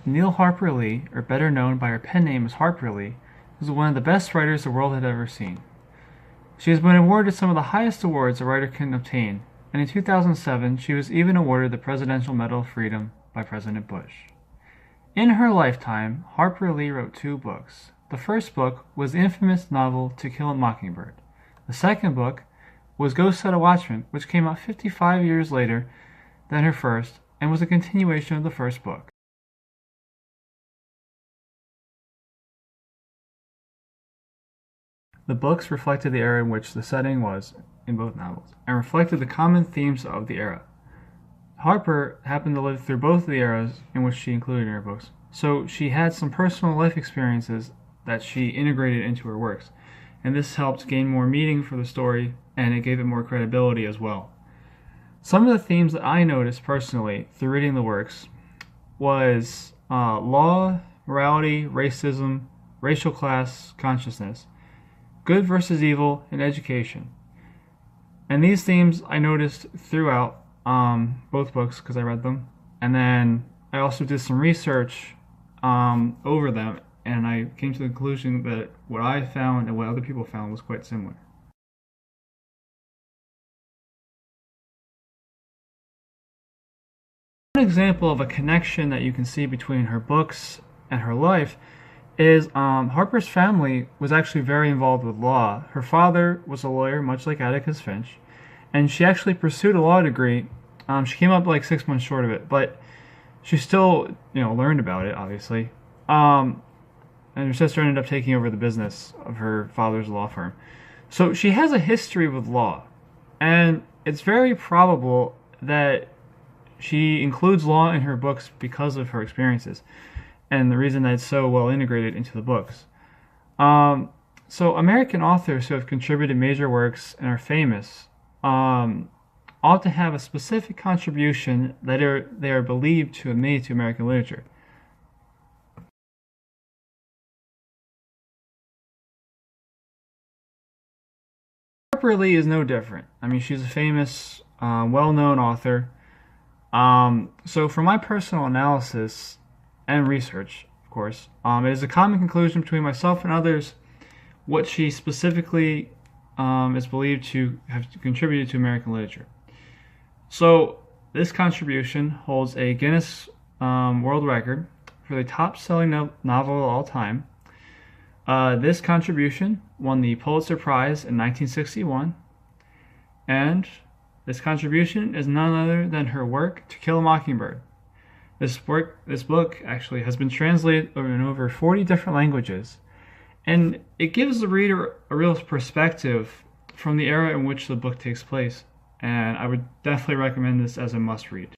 Neil Harper Lee, or better known by her pen name as Harper Lee, is one of the best writers the world had ever seen. She has been awarded some of the highest awards a writer can obtain, and in 2007 she was even awarded the Presidential Medal of Freedom by President Bush. In her lifetime, Harper Lee wrote 2 books. The first book was the infamous novel To Kill a Mockingbird. The second book was Ghost Set a Watchman, which came out 55 years later than her first and was a continuation of the first book. The books reflected the era in which the setting was in both novels, and reflected the common themes of the era. Harper happened to live through both of the eras in which she included in her books, so she had some personal life experiences that she integrated into her works, and this helped gain more meaning for the story, and it gave it more credibility as well. Some of the themes that I noticed personally through reading the works was law, morality, racism, racial class consciousness, good versus evil, and education. And these themes I noticed throughout both books because I read them. And then I also did some research over them, and I came to the conclusion that what I found and what other people found was quite similar. One example of a connection that you can see between her books and her life is Harper's family was actually very involved with law. Her father was a lawyer, much like Atticus Finch, and she actually pursued a law degree. She came up like 6 months short of it, but she still, learned about it, obviously. And her sister ended up taking over the business of her father's law firm. So she has a history with law, and it's very probable that she includes law in her books because of her experiences, and the reason that it's so well integrated into the books. So American authors who have contributed major works and are famous ought to have a specific contribution that they are believed to have made to American literature. Harper Lee is no different. I mean, she's a famous, well-known author. So for my personal analysis and research, of course, it is a common conclusion between myself and others what she specifically is believed to have contributed to American literature. So this contribution holds a Guinness World Record for the top-selling novel of all time. This contribution won the Pulitzer Prize in 1961, and this contribution is none other than her work To Kill a Mockingbird. This book actually has been translated in over 40 different languages, and it gives the reader a real perspective from the era in which the book takes place, and I would definitely recommend this as a must-read.